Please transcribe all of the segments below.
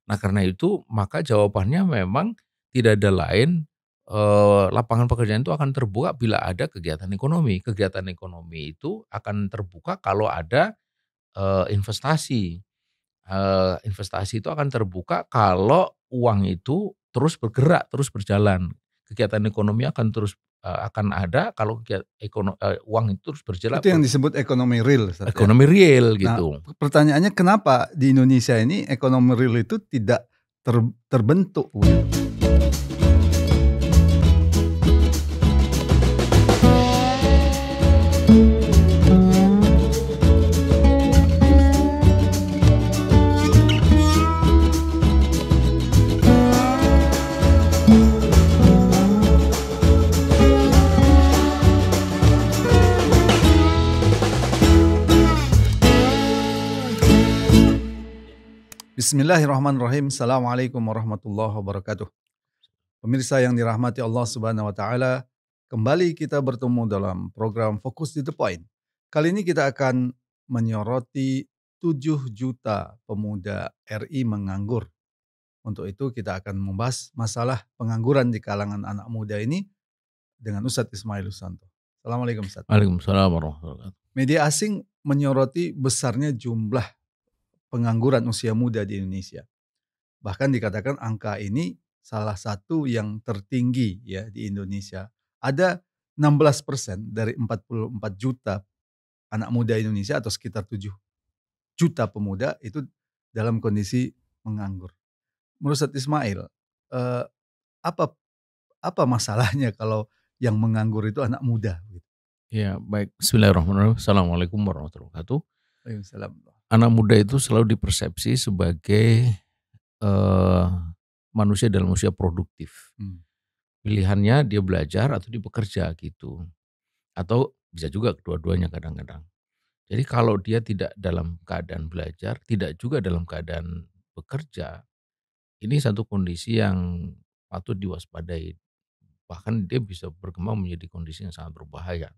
Nah karena itu maka jawabannya memang tidak ada lain, lapangan pekerjaan itu akan terbuka bila ada kegiatan ekonomi. Kegiatan ekonomi itu akan terbuka kalau ada, investasi. Investasi itu akan terbuka kalau uang itu terus bergerak, terus berjalan. Kegiatan ekonomi akan terus, akan ada kalau uang itu terus berjalan Itu yang disebut ekonomi real, Ustaz, ya. ekonomi real Nah, gitu. pertanyaannya kenapa di Indonesia ini ekonomi real itu tidak terbentuk gitu? Bismillahirrahmanirrahim. Assalamualaikum warahmatullahi wabarakatuh. Pemirsa yang dirahmati Allah Subhanahu wa taala, kembali kita bertemu dalam program Fokus di The Point. Kali ini kita akan menyoroti 7 juta pemuda RI menganggur. Untuk itu kita akan membahas masalah pengangguran di kalangan anak muda ini dengan Ustadz Ismail Susanto. Assalamualaikum Ustadz. Waalaikumsalam warahmatullahi wabarakatuh. Media asing menyoroti besarnya jumlah pengangguran usia muda di Indonesia. Bahkan dikatakan angka ini salah satu yang tertinggi ya di Indonesia. Ada 16% dari 44 juta anak muda Indonesia atau sekitar 7 juta pemuda itu dalam kondisi menganggur. Menurut Ustadz Ismail, eh, apa apa masalahnya kalau yang menganggur itu anak muda? Ya baik, bismillahirrahmanirrahim. Assalamualaikum warahmatullahi wabarakatuh. Waalaikumsalam. Anak muda itu selalu dipersepsi sebagai, eee, manusia dalam usia produktif. Pilihannya dia belajar atau dia bekerja gitu, atau bisa juga kedua-duanya kadang-kadang. Jadi kalau dia tidak dalam keadaan belajar, tidak juga dalam keadaan bekerja, ini satu kondisi yang patut diwaspadai. Bahkan dia bisa berkembang menjadi kondisi yang sangat berbahaya.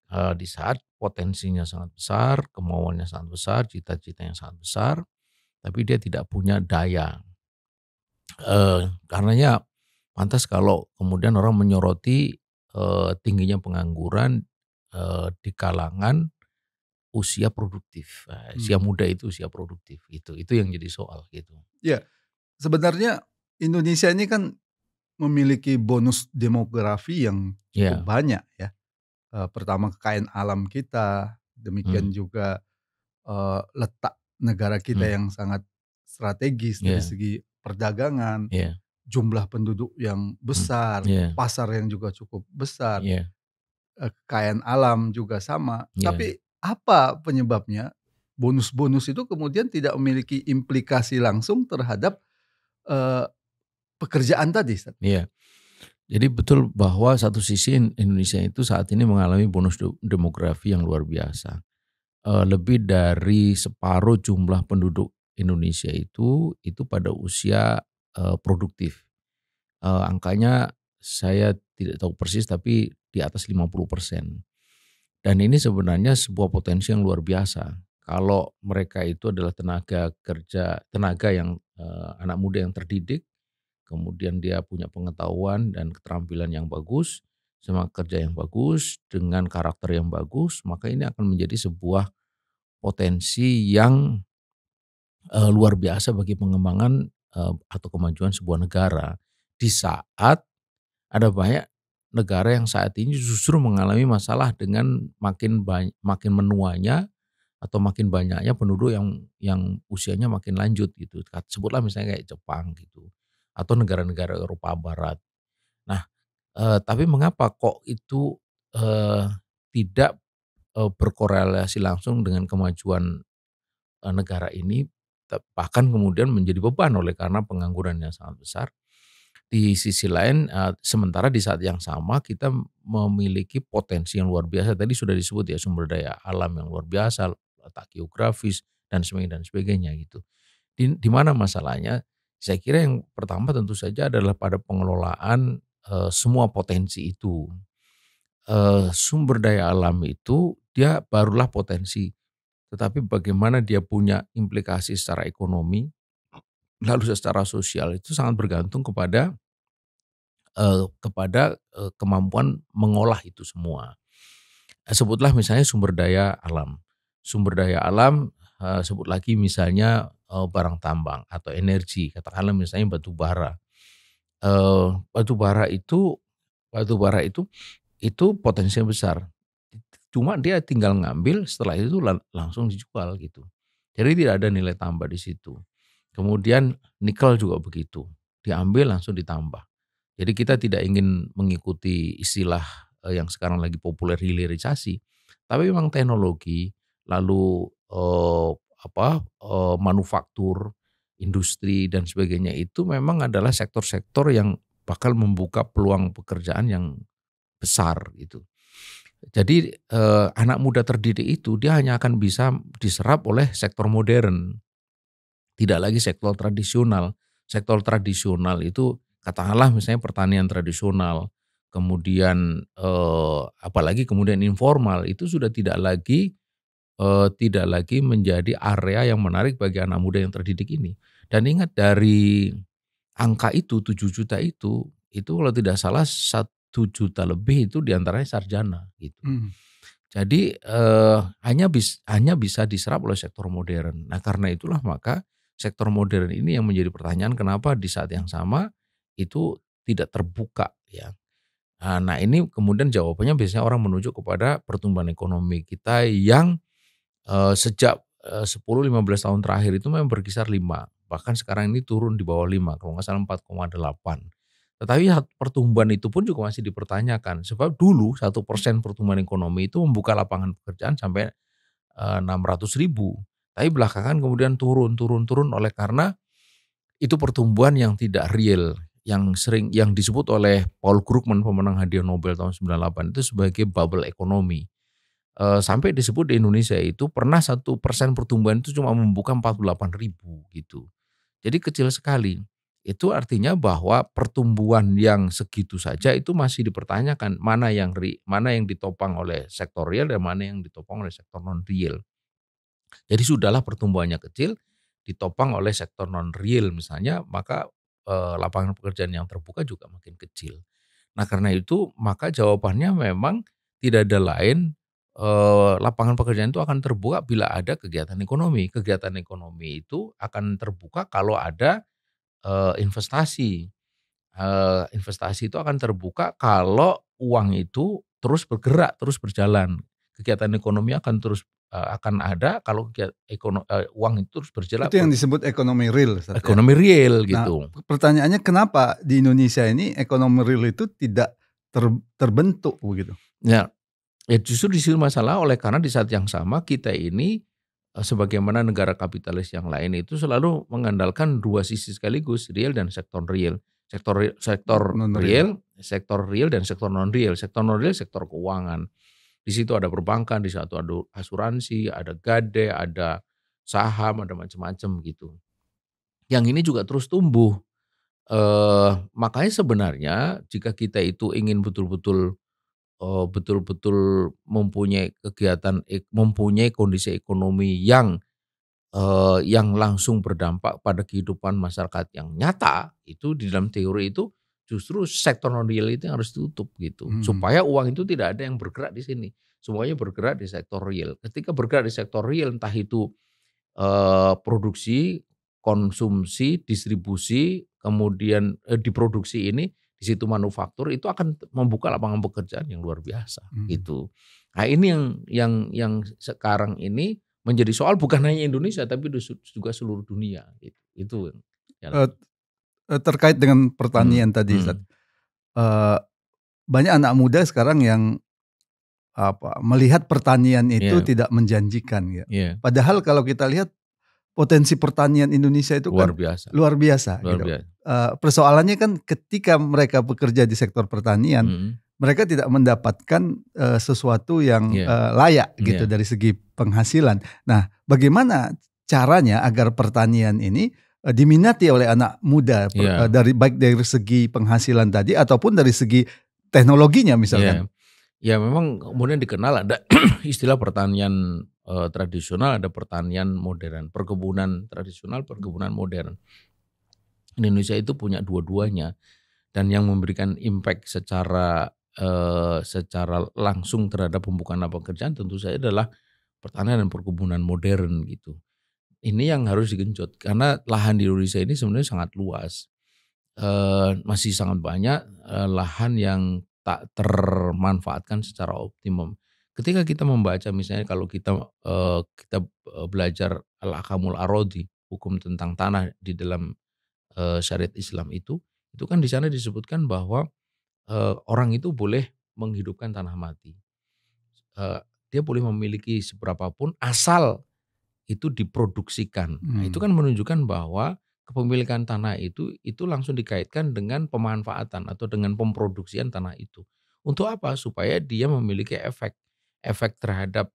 Di saat potensinya sangat besar, kemauannya sangat besar, cita-citanya sangat besar, tapi dia tidak punya daya. Karenanya pantas kalau kemudian orang menyoroti, tingginya pengangguran, di kalangan usia produktif. Usia muda itu usia produktif gitu, itu yang jadi soal gitu. Ya, sebenarnya Indonesia ini kan memiliki bonus demografi yang cukup Iya. banyak ya. Pertama kekayaan alam kita, demikian juga letak negara kita yang sangat strategis dari Iya, segi perdagangan, iya, jumlah penduduk yang besar, iya, pasar yang juga cukup besar, iya, kekayaan alam juga sama. iya. Tapi apa penyebabnya bonus-bonus itu kemudian tidak memiliki implikasi langsung terhadap eee, pekerjaan tadi, Ustaz? Iya. Jadi betul bahwa satu sisi Indonesia itu saat ini mengalami bonus demografi yang luar biasa. Lebih dari separuh jumlah penduduk Indonesia itu pada usia, produktif. Angkanya saya tidak tahu persis tapi di atas 50%. Dan ini sebenarnya sebuah potensi yang luar biasa. Kalau mereka itu adalah tenaga yang, anak muda yang terdidik, kemudian dia punya pengetahuan dan keterampilan yang bagus, semangat kerja yang bagus, dengan karakter yang bagus, maka ini akan menjadi sebuah potensi yang, luar biasa bagi pengembangan, atau kemajuan sebuah negara. Di saat ada banyak negara yang saat ini justru mengalami masalah dengan makin menuanya atau makin banyaknya penduduk yang usianya makin lanjut gitu. Sebutlah misalnya kayak Jepang gitu, atau negara-negara Eropa Barat. Nah, tapi mengapa kok itu, tidak, berkorelasi langsung dengan kemajuan, negara ini, bahkan kemudian menjadi beban oleh karena pengangguran yang sangat besar. Di sisi lain, sementara di saat yang sama kita memiliki potensi yang luar biasa, tadi sudah disebut ya sumber daya alam yang luar biasa, letak geografis dan sebagainya gitu. Di mana masalahnya? Saya kira yang pertama tentu saja adalah pada pengelolaan, semua potensi itu. Sumber daya alam itu dia barulah potensi, tetapi bagaimana dia punya implikasi secara ekonomi, lalu secara sosial itu sangat bergantung kemampuan mengolah itu semua. Sebutlah misalnya sumber daya alam. Sumber daya alam, sebut lagi misalnya, barang tambang atau energi, katakanlah misalnya batu bara. Batu bara itu potensinya besar. Cuma dia tinggal ngambil, setelah itu langsung dijual gitu. Jadi tidak ada nilai tambah di situ. Kemudian nikel juga begitu, diambil langsung ditambah. Jadi kita tidak ingin mengikuti istilah, yang sekarang lagi populer hilirisasi, tapi memang teknologi, lalu, manufaktur, industri dan sebagainya itu memang adalah sektor-sektor yang bakal membuka peluang pekerjaan yang besar gitu. Jadi, anak muda terdidik itu dia hanya akan bisa diserap oleh sektor modern, tidak lagi sektor tradisional. Sektor tradisional itu katakanlah misalnya pertanian tradisional, kemudian, apalagi kemudian informal itu sudah tidak lagi menjadi area yang menarik bagi anak muda yang terdidik ini. Dan ingat dari angka itu 7 juta itu kalau tidak salah 1 juta lebih itu diantaranya sarjana gitu. Mhm. Jadi, hanya bisa diserap oleh sektor modern. Nah, karena itulah maka sektor modern ini yang menjadi pertanyaan kenapa di saat yang sama itu tidak terbuka ya. Nah, ini kemudian jawabannya biasanya orang menuju kepada pertumbuhan ekonomi kita yang, sejak, 10, 15 tahun terakhir itu memang berkisar 5, bahkan sekarang ini turun di bawah 5 kalau nggak salah 4,8. Tetapi pertumbuhan itu pun juga masih dipertanyakan sebab dulu 1% pertumbuhan ekonomi itu membuka lapangan pekerjaan sampai, 600.000. Tapi belakangan kemudian turun oleh karena itu pertumbuhan yang tidak real, yang disebut oleh Paul Krugman pemenang hadiah Nobel tahun 98 itu sebagai bubble ekonomi. Sampai disebut di Indonesia itu pernah 1% pertumbuhan itu cuma membuka 48.000 gitu. Jadi kecil sekali. Itu artinya bahwa pertumbuhan yang segitu saja itu masih dipertanyakan mana yang ditopang oleh sektor real dan mana yang ditopang oleh sektor non real. Jadi sudahlah pertumbuhannya kecil ditopang oleh sektor non real misalnya maka, lapangan pekerjaan yang terbuka juga makin kecil. Nah karena itu maka jawabannya memang tidak ada lain, lapangan pekerjaan itu akan terbuka bila ada kegiatan ekonomi. Kegiatan ekonomi itu akan terbuka kalau ada investasi. Investasi itu akan terbuka kalau uang itu terus bergerak, terus berjalan. Kegiatan ekonomi akan ada kalau uang itu terus berjalan Itu yang disebut ekonomi real, Ustaz, ya. ekonomi real Nah, gitu. pertanyaannya kenapa di Indonesia ini ekonomi real itu tidak terbentuk begitu? Ya, ya justru di situ masalah oleh karena di saat yang sama kita ini, sebagaimana negara kapitalis yang lain itu selalu mengandalkan 2 sisi sekaligus, real dan sektor real. Sektor Non real. real dan sektor non real. Sektor non real sektor keuangan. Di situ ada perbankan, di situ ada asuransi, ada gade, ada saham, ada macam-macam gitu. Yang ini juga terus tumbuh, makanya sebenarnya jika kita itu ingin betul-betul mempunyai kondisi ekonomi yang langsung berdampak pada kehidupan masyarakat yang nyata, itu di dalam teori itu justru sektor non real itu yang harus ditutup gitu. Mhm. Supaya uang itu tidak ada yang bergerak di sini, semuanya bergerak di sektor real. Ketika bergerak di sektor real entah itu, produksi, konsumsi, distribusi, kemudian, diproduksi ini, di situ manufaktur itu akan membuka lapangan pekerjaan yang luar biasa Mhm. gitu. Nah ini yang sekarang ini menjadi soal bukan hanya Indonesia tapi juga seluruh dunia gitu. Itu yang Eee terkait dengan pertanian tadi, Ustaz, mhm, eee, banyak anak muda sekarang yang melihat pertanian itu iya tidak menjanjikan ya. iya, Padahal kalau kita lihat potensi pertanian Indonesia itu luar kan biasa luar biasa luar gitu. biasa. Persoalannya kan ketika mereka bekerja di sektor pertanian, Mhm, mereka tidak mendapatkan, sesuatu yang, iya layak gitu iya dari segi penghasilan. Nah, bagaimana caranya agar pertanian ini, diminati oleh anak muda iya baik dari segi penghasilan tadi ataupun dari segi teknologinya misalkan? iya. Ya memang kemudian dikenal ada istilah pertanian, tradisional, ada pertanian modern, perkebunan tradisional, perkebunan modern. Indonesia itu punya dua-duanya, dan yang memberikan impact secara langsung terhadap pembukaan lapangan pekerjaan tentu saja adalah pertanian dan perkebunan modern gitu. Ini yang harus digenjot karena lahan di Indonesia ini sebenarnya sangat luas. Masih sangat banyak lahan yang tak termanfaatkan secara optimum. Ketika kita membaca misalnya kalau kita belajar Al-Ahkamul Ar-Rodhi, hukum tentang tanah di dalam syariat Islam itu kan di sana disebutkan bahwa orang itu boleh menghidupkan tanah mati. Eee, Dia boleh memiliki seberapa pun asal itu diproduksikan. Nah, itu kan menunjukkan bahwa kepemilikan tanah itu langsung dikaitkan dengan pemanfaatan atau dengan pemproduksian tanah itu. Untuk apa? Supaya dia memiliki efek terhadap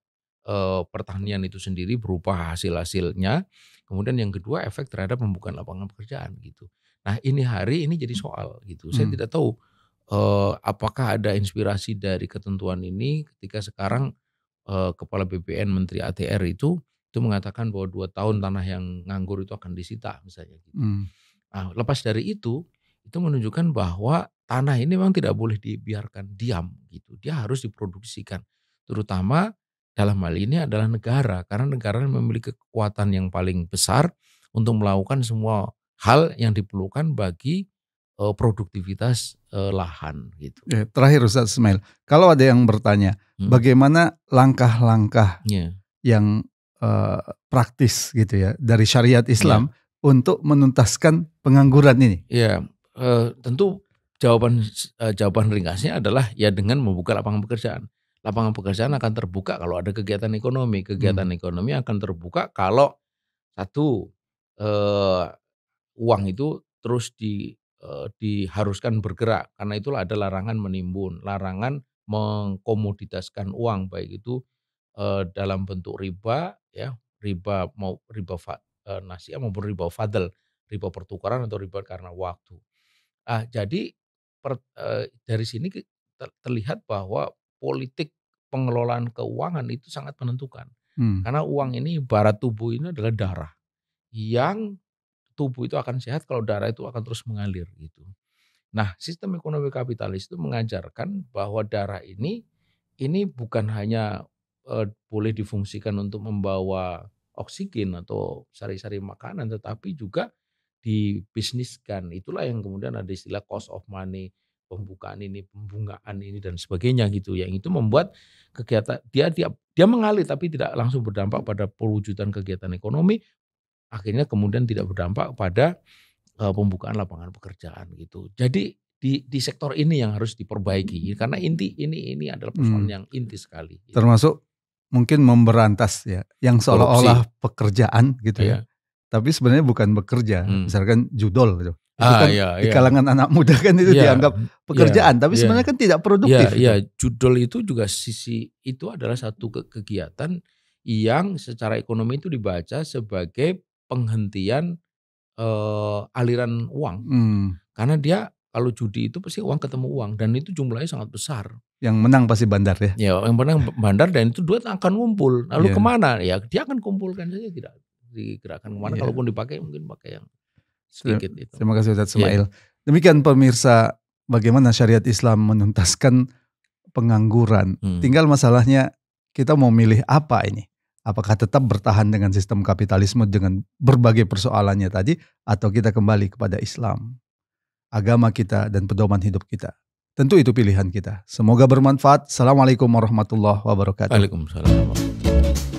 pertanian itu sendiri berupa hasil-hasilnya. Kemudian yang kedua efek terhadap pembukaan lapangan pekerjaan gitu. Nah, hari ini jadi soal gitu. Saya Hmm. tidak tahu apakah ada inspirasi dari ketentuan ini ketika sekarang Kepala BPN Menteri ATR itu mengatakan bahwa 2 tahun tanah yang nganggur itu akan disita misalnya gitu. Hmm. Nah, lepas dari itu menunjukkan bahwa tanah ini memang tidak boleh dibiarkan diam gitu. Dia harus diproduksikan. Terutama dalam hal ini adalah negara, karena negara memiliki kekuatan yang paling besar untuk melakukan semua hal yang diperlukan bagi produktivitas lahan gitu. Ya, terakhir Ustadz Ismail, kalau ada yang bertanya, Mhm. bagaimana langkah-langkah Iya, yang praktis gitu ya dari syariat iya. Islam untuk menuntaskan pengangguran ini? Iya, tentu jawaban ringkasnya adalah ya dengan membuka lapangan pekerjaan. Lapangan pekerjaan akan terbuka kalau ada kegiatan ekonomi. Kegiatan Hmm. ekonomi akan terbuka kalau satu, eee, uang itu terus diharuskan bergerak. Karena itulah ada larangan menimbun, larangan mengkomoditaskan uang, baik itu dalam bentuk riba ya, riba nasiah maupun riba fadl, riba pertukaran atau riba karena waktu. Jadi dari sini terlihat bahwa politik pengelolaan keuangan itu sangat menentukan. Hmm. Karena uang ini ibarat tubuh ini adalah darah, yang tubuh itu akan sehat kalau darah itu akan terus mengalir gitu. Nah, sistem ekonomi kapitalis itu mengajarkan bahwa darah ini bukan hanya boleh difungsikan untuk membawa oksigen atau sari-sari makanan, tetapi juga dibisniskan. Itulah yang kemudian ada istilah cost of money, pembukaan ini, pembungkaan ini dan sebagainya gitu. Yang itu membuat kegiatan dia mengalir tapi tidak langsung berdampak pada perwujudan kegiatan ekonomi, akhirnya kemudian tidak berdampak pada pembukaan lapangan pekerjaan gitu. Jadi di sektor ini yang harus diperbaiki karena ini adalah persoalan Hmm. yang inti sekali gitu. Termasuk mungkin memberantas ya, yang Korupsi, seolah-olah pekerjaan gitu ya, ya. tapi sebenarnya bukan bekerja, Hmm. misalkan judol gitu. Itu kan Iya, di iya. kalangan anak muda kan itu Iya, dianggap iya, pekerjaan, tapi iya. sebenarnya kan tidak Iya, produktif iya, itu. judol itu juga itu adalah satu kegiatan yang secara ekonomi itu dibaca sebagai penghentian aliran uang. Hmm. Karena dia kalau judi itu pasti uang ketemu uang dan itu jumlahnya sangat besar. Yang menang pasti bandar ya. Ya, yang penting bandar dan itu duit akan ngumpul. Lalu Iya, kemana? Ya dia akan kumpulkan saja, tidak digerakkan kemana. iya. Kalaupun dipakai mungkin pakai yang Ter- sedikit itu. Terima kasih Ustadz Ya, Ismail. Demikian pemirsa, bagaimana syariat Islam menuntaskan pengangguran. hmm. Tinggal masalahnya kita mau milih apa ini? Apakah tetap bertahan dengan sistem kapitalisme dengan berbagai persoalannya tadi, atau kita kembali kepada Islam, agama kita dan pedoman hidup kita? Tentu itu pilihan kita. Semoga bermanfaat. Assalamualaikum warahmatullahi wabarakatuh. Waalaikumsalam.